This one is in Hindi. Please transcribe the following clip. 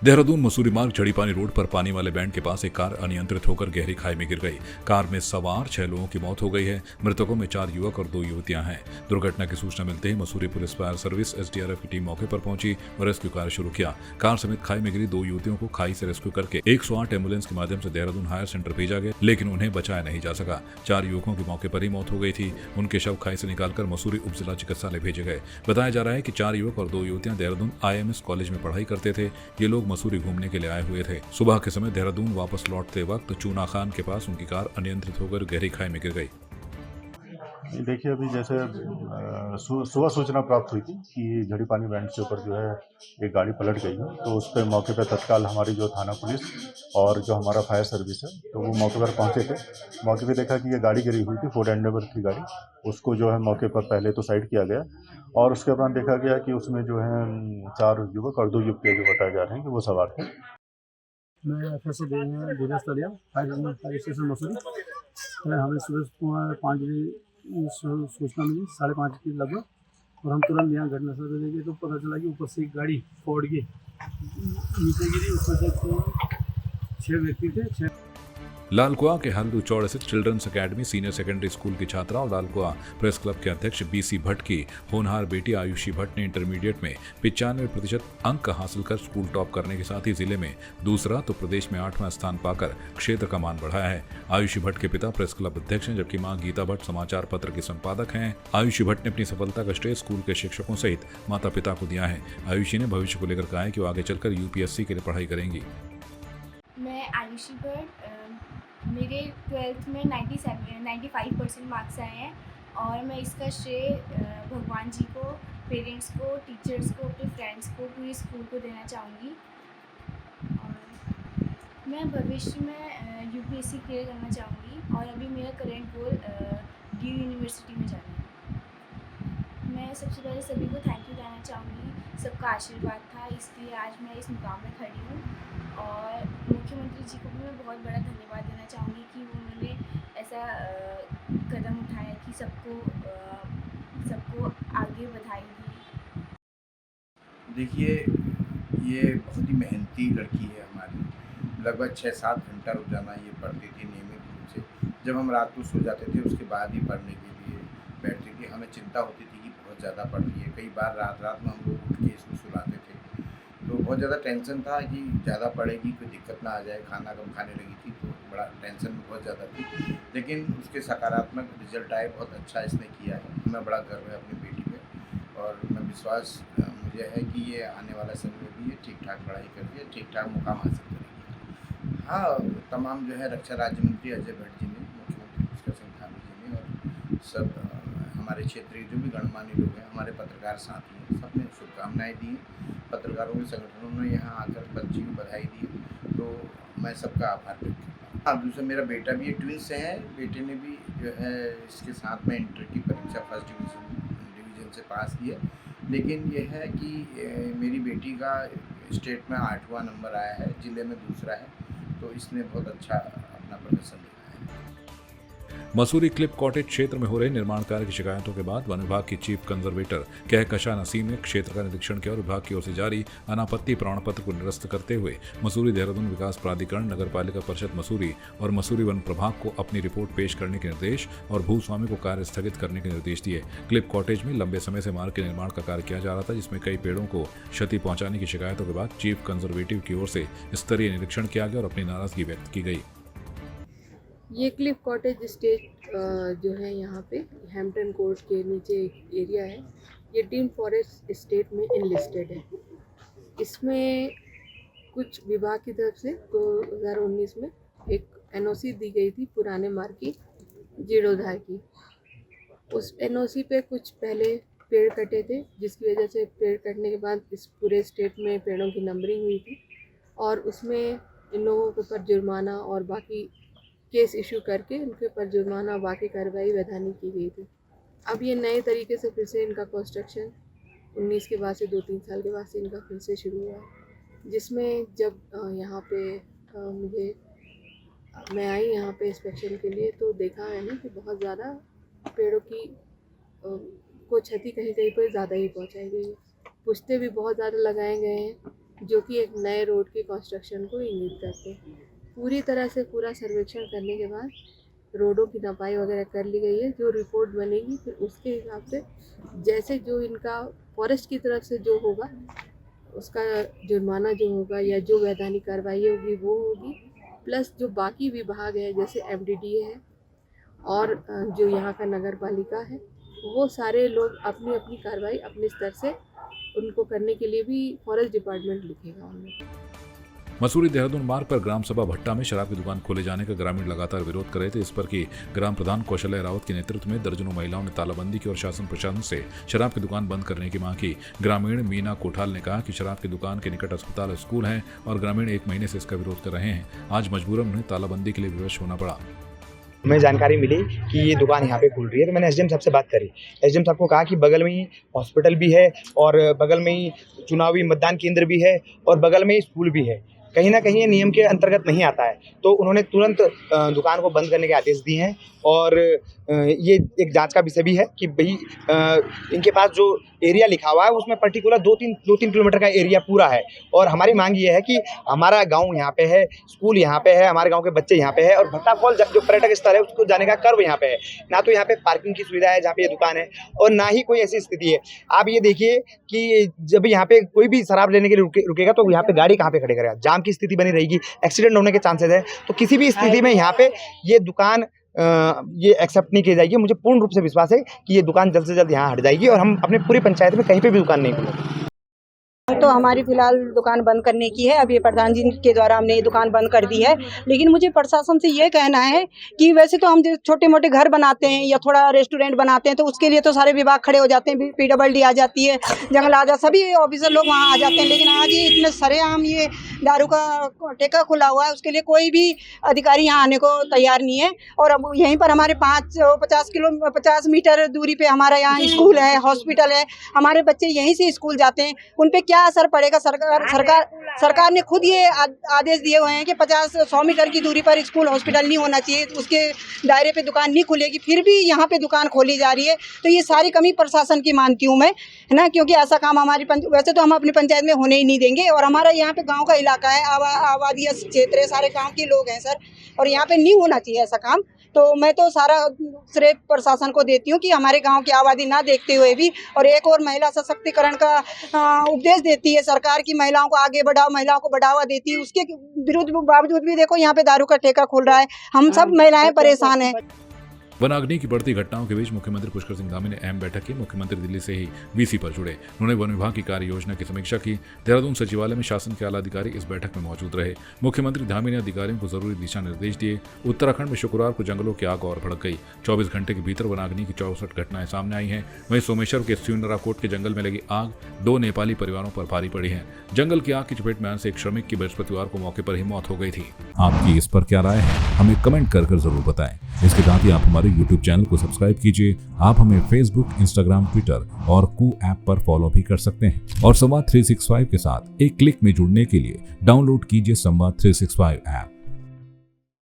देहरादून मसूरी मार्ग झड़ीपानी रोड पर पानी वाले बैंड के पास एक कार अनियंत्रित होकर गहरी खाई में गिर गई। कार में सवार 6 लोगों की मौत हो गई है। मृतकों में 4 युवक और 2 युवतियां हैं। दुर्घटना की सूचना मिलते ही Mussoorie police fire service SDRF की टीम मौके पर पहुंची और रेस्क्यू कार्य शुरू किया। कार समेत खाई में गिरी 2 युवतियों को खाई से रेस्क्यू करके 108 एम्बुलेंस के माध्यम से देहरादून हायर सेंटर भेजा गया, लेकिन उन्हें बचाया नहीं जा सका। 4 युवकों की मौके पर ही मौत हो गई थी। उनके शव खाई से निकालकर मसूरी उप जिला चिकित्सालय भेजे गए। बताया जा रहा है कि 4 युवक और 2 युवतियां देहरादून IMS कॉलेज में पढ़ाई करते थे। ये लोग मसूरी घूमने के लिए आए हुए थे। सुबह के समय देहरादून वापस लौटते वक्त चूना खान के पास उनकी कार अनियंत्रित होकर गहरी खाई में गिर गई। देखिए, अभी जैसे सुबह सूचना प्राप्त हुई थी कि झड़ीपानी बैंड के ऊपर जो है एक गाड़ी पलट गई है, तो उस पे मौके पे तत्काल हमारी जो थाना पुलिस और जो हमारा फायर सर्विस है, तो वो मौके पर पहुंचे थे। मौके पे देखा कि ये गाड़ी गिरी हुई थी, फोर्ड एंडेवर की गाड़ी। उसको जो है मौके पर पहले तो साइड किया गया और उसके बाद देखा गया कि उसमें जो है 4 युवक और 2 युवतियाँ जो बताए जा रहे हैं कि वो सवार थे। मैं FSO धीरज तलिया फायर स्टेशन मसूरी। हमें सुबह 5 बजे सूचना मिली, 5:30 के लगभग, और हम तुरंत यहाँ घटनास्थल पर गए तो पता चला कि ऊपर से एक गाड़ी फोड़ के नीचे गिरी। उसमें से 6 व्यक्ति थे। लालकुआ के हल्दू चौड़ स्थित children's academy senior secondary school की छात्रा और लालकुआ प्रेस क्लब के अध्यक्ष BC भट्ट की होनहार बेटी आयुषी भट्ट ने इंटरमीडिएट में 95% अंक हासिल कर स्कूल टॉप करने के साथ ही जिले में दूसरा तो प्रदेश में 8वां स्थान पाकर क्षेत्र का मान बढ़ाया है। आयुषी भट्ट के पिता प्रेस क्लब अध्यक्ष हैं, जबकि मां गीता भट्ट समाचार पत्र की संपादक हैं। आयुषी भट्ट ने अपनी सफलता का श्रेय स्कूल के शिक्षकों सहित माता पिता को दिया है। आयुषी ने भविष्य को लेकर कहा है कि वो आगे चलकर UPSC के लिए पढ़ाई करेंगी। मैं आयुषी भट्ट, मेरे 12th में 95% मार्क्स आए हैं और मैं इसका श्रेय भगवान जी को, पेरेंट्स को, टीचर्स को, अपने फ्रेंड्स को, पूरी स्कूल को देना चाहूँगी। और मैं भविष्य में UPSC क्लियर करना चाहूँगी और अभी मेरा करेंट गोल DU यूनिवर्सिटी में जाना है। मैं सबसे पहले सभी को थैंक यू कहना चाहूँगी। सबका आशीर्वाद था, इसलिए आज मैं इस मुकाम में खड़ी हूँ। और मुख्यमंत्री जी को भी मैं बहुत बड़ा धन्यवाद देना चाहूँगी कि उन्होंने ऐसा कदम उठाया कि सबको आगे बधाई दी। देखिए, ये बहुत ही मेहनती लड़की है हमारी। लगभग 6-7 घंटा रोज़ाना ये पढ़ती थी नियमित रूप से। जब हम रात को सो जाते थे उसके बाद ही पढ़ने के लिए बैठती थी। हमें चिंता होती थी कि बहुत ज़्यादा पढ़ रही है। कई बार रात में हम लोग उठ के इसको सुलाते थे, तो बहुत ज़्यादा टेंशन था कि ज़्यादा पढ़ेगी कोई दिक्कत ना आ जाए। खाना कम खाने लगी थी तो बड़ा टेंशन बहुत ज़्यादा थी, लेकिन उसके सकारात्मक रिजल्ट आए। बहुत अच्छा इसने किया है। हमें बड़ा गर्व है अपनी बेटी पे और मैं विश्वास मुझे है कि ये आने वाला समय में भी ये ठीक ठाक पढ़ाई करके ठीक ठाक मुकाम हासिल करेगी। हाँ, तमाम जो है रक्षा राज्य मंत्री अजय भट्ट जी ने, मुख्यमंत्री पुष्कर सिंह धामी जी ने और सब हमारे क्षेत्रीय जो भी गणमान्य लोग हैं, हमारे पत्रकार साथी हैं, सब ने शुभकामनाएँ दी हैं। पत्रकारों के संगठनों ने यहाँ आकर बच्ची को बधाई दी, तो मैं सबका आभार व्यक्त करता हूँ। हाँ, दूसरा मेरा बेटा भी ट्विंस हैं। बेटे ने भी जो है इसके साथ में इंटर की परीक्षा फर्स्ट डिवीज़न से पास की है, लेकिन ये है कि मेरी बेटी का स्टेट में 8वां नंबर आया है, ज़िले में दूसरा है, तो इसने बहुत अच्छा अपना प्रदर्शन दिखाया है। मसूरी क्लिप कॉटेज क्षेत्र में हो रहे निर्माण कार्य की शिकायतों के बाद वन विभाग की चीफ कंजर्वेटर कहकशा नसीम ने क्षेत्र का निरीक्षण किया और विभाग की ओर से जारी अनापत्ति प्रमाण पत्र को निरस्त करते हुए मसूरी देहरादून विकास प्राधिकरण, नगर पालिका परिषद मसूरी और मसूरी वन प्रभाग को अपनी रिपोर्ट पेश करने के निर्देश और भूस्वामी को कार्य स्थगित करने के निर्देश दिए। क्लिप कॉटेज में लंबे समय से मार्ग के निर्माण का कार्य किया जा रहा था, जिसमें कई पेड़ों को क्षति पहुंचाने की शिकायतों के बाद चीफ कंजर्वेटिव की ओर से स्तरीय निरीक्षण किया गया और अपनी नाराजगी व्यक्त की गई। ये क्लिफ कॉटेज स्टेट जो है यहाँ पे हैम्पटन कोर्ट के नीचे एक एरिया है। ये डीम फॉरेस्ट स्टेट में इनलिस्टेड है। इसमें कुछ विभाग की तरफ से 2019 में एक NOC दी गई थी पुराने मार्ग की जीर्णोद्धार की। उस NOC पे कुछ पहले पेड़ कटे थे, जिसकी वजह से पेड़ कटने के बाद इस पूरे स्टेट में पेड़ों की नंबरिंग हुई थी और उसमें इन लोगों के ऊपर जुर्माना और बाकी केस इशू करके उनके ऊपर जुर्माना बाकी कार्रवाई वैधानिक की गई थी। अब ये नए तरीके से फिर से इनका कंस्ट्रक्शन 19 के बाद से 2-3 साल के बाद से इनका फिर से शुरू हुआ, जिसमें जब यहाँ पे मैं आई यहाँ पे इंस्पेक्शन के लिए, तो देखा मैंने कि बहुत ज़्यादा पेड़ों की को क्षति कहीं कहीं पर ज़्यादा ही पहुँचाई गई है। पुश्ते भी बहुत ज़्यादा लगाए गए हैं जो कि एक नए रोड की कंस्ट्रक्शन को इंगित करते हैं। पूरी तरह से पूरा सर्वेक्षण करने के बाद रोडों की नपाई वगैरह कर ली गई है। जो रिपोर्ट बनेगी फिर उसके हिसाब से जैसे जो इनका फॉरेस्ट की तरफ से जो होगा उसका जुर्माना जो होगा या जो वैधानिक कार्रवाई होगी वो होगी, प्लस जो बाकी विभाग है जैसे MDDA है और जो यहाँ का नगर पालिका है वो सारे लोग अपनी अपनी कार्रवाई अपने स्तर से उनको करने के लिए भी फॉरेस्ट डिपार्टमेंट लिखेगा उन्हें। मसूरी देहरादून मार्ग पर ग्राम सभा भट्टा में शराब की दुकान खोले जाने का ग्रामीण लगातार विरोध कर रहे थे। इस पर कि ग्राम प्रधान कौशल्या रावत के नेतृत्व में दर्जनों महिलाओं ने तालाबंदी की और शासन प्रशासन से शराब की दुकान बंद करने की मांग की। ग्रामीण मीना कोठाल ने कहा कि शराब की दुकान के निकट अस्पताल स्कूल है और ग्रामीण 1 महीने से इसका विरोध कर रहे हैं। आज मजबूरन उन्हें तालाबंदी के लिए विवश होना पड़ा। हमें जानकारी मिली कि ये दुकान यहाँ पे खुल रही है, तो मैंने एसडीएम साहब से बात करी। एसडीएम साहब को कहा कि बगल में ही हॉस्पिटल भी है और बगल में ही चुनावी मतदान केंद्र भी है और बगल में ही स्कूल भी है, कहीं ना कहीं ये नियम के अंतर्गत नहीं आता है। तो उन्होंने तुरंत दुकान को बंद करने के आदेश दिए हैं और ये एक जांच का विषय भी है कि भाई इनके पास जो एरिया लिखा हुआ है उसमें पर्टिकुलर 2-3 किलोमीटर का एरिया पूरा है और हमारी मांग ये है कि हमारा गांव यहाँ पे है, स्कूल यहाँ पे है, हमारे गांव के बच्चे यहाँ पे है और भट्टा फॉल जो पर्यटक स्थल है उसको जाने का कर्व यहाँ पे है। ना तो यहाँ पे पार्किंग की सुविधा है जहाँ पे ये दुकान है और ना ही कोई ऐसी स्थिति है। आप ये देखिए कि जब यहाँ पे कोई भी शराब लेने के लिए रुकेगा तो यहाँ पे गाड़ी कहाँ पे खड़े करेगा, जाम की स्थिति बनी रहेगी, एक्सीडेंट होने के चांसेस है। तो किसी भी स्थिति में यहाँ पे ये दुकान ये एक्सेप्ट नहीं की जाएगी। मुझे पूर्ण रूप से विश्वास है कि ये दुकान जल्द से जल्द यहाँ हट जाएगी और हम अपने पूरी पंचायत में कहीं पे भी दुकान नहीं खोलेंगे। तो हमारी फिलहाल दुकान बंद करने की है। अभी प्रधान जी के द्वारा हमने ये दुकान बंद कर दी है, लेकिन मुझे प्रशासन से ये कहना है कि वैसे तो हम जो छोटे मोटे घर बनाते हैं या थोड़ा रेस्टोरेंट बनाते हैं तो उसके लिए तो सारे विभाग खड़े हो जाते हैं, PWD आ जाती है, जंगल आ जाता, सभी ऑफिसर लोग वहाँ आ जाते हैं। लेकिन आज ये इतने सरेआम ये दारू का ठेका खुला हुआ है, उसके लिए कोई भी अधिकारी यहाँ आने को तैयार नहीं है। और अब यहीं पर हमारे 50 मीटर दूरी पे हमारा यहाँ स्कूल है, हॉस्पिटल है, हमारे बच्चे यहीं से स्कूल जाते हैं। उन पे क्या असर पड़ेगा? सरकार ने खुद ये आदेश दिए हुए हैं कि 100 मीटर की दूरी पर स्कूल हॉस्पिटल नहीं होना चाहिए, उसके दायरे पे दुकान नहीं खुलेगी, फिर भी यहाँ पे दुकान खोली जा रही है। तो ये सारी कमी प्रशासन की मानती हूँ मैं, है ना, क्योंकि ऐसा काम हमारी वैसे तो हम अपनी पंचायत में होने ही नहीं देंगे। और हमारा यहाँ पे गाँव का इलाका है, आबादी क्षेत्र है, सारे गाँव के लोग हैं सर, और यहाँ पे नहीं होना चाहिए ऐसा काम। तो मैं तो सारा श्रेय प्रशासन को देती हूँ कि हमारे गांव की आबादी ना देखते हुए भी, और एक और महिला सशक्तिकरण का उपदेश देती है सरकार की, महिलाओं को आगे बढ़ाओ, महिलाओं को बढ़ावा देती है, उसके विरुद्ध बावजूद भी देखो यहाँ पे दारू का ठेका खुल रहा है। हम सब महिलाएं परेशान हैं। वनाग्नि की बढ़ती घटनाओं के बीच मुख्यमंत्री पुष्कर सिंह धामी ने अहम बैठक की। मुख्यमंत्री दिल्ली से ही VC पर जुड़े। उन्होंने वन विभाग की कार्य योजना की समीक्षा की। देहरादून सचिवालय में शासन के आला अधिकारी इस बैठक में मौजूद रहे। मुख्यमंत्री धामी ने अधिकारियों को जरूरी दिशा निर्देश दिए। उत्तराखंड में शुक्रवार को जंगलों की आग और भड़क गई। 24 घंटे के भीतर वनाग्नि की 64 घटनाएं सामने आई हैं। वहीं सोमेश्वर के स्यूनराकोट के जंगल में लगी आग 2 नेपाली परिवारों पर भारी पड़ी है। जंगल की आग की चपेट में आने से एक श्रमिक की बृहस्पतिवार को मौके पर ही मौत हो गई थी। आपकी इस पर क्या राय है, हमें कमेंट कर जरूर बताएं। इसके साथ ही आप हमारे YouTube चैनल को सब्सक्राइब कीजिए। आप हमें Facebook, Instagram, Twitter और कू ऐप पर फॉलो भी कर सकते हैं। और संवाद 365 के साथ एक क्लिक में जुड़ने के लिए डाउनलोड कीजिए संवाद 365 ऐप।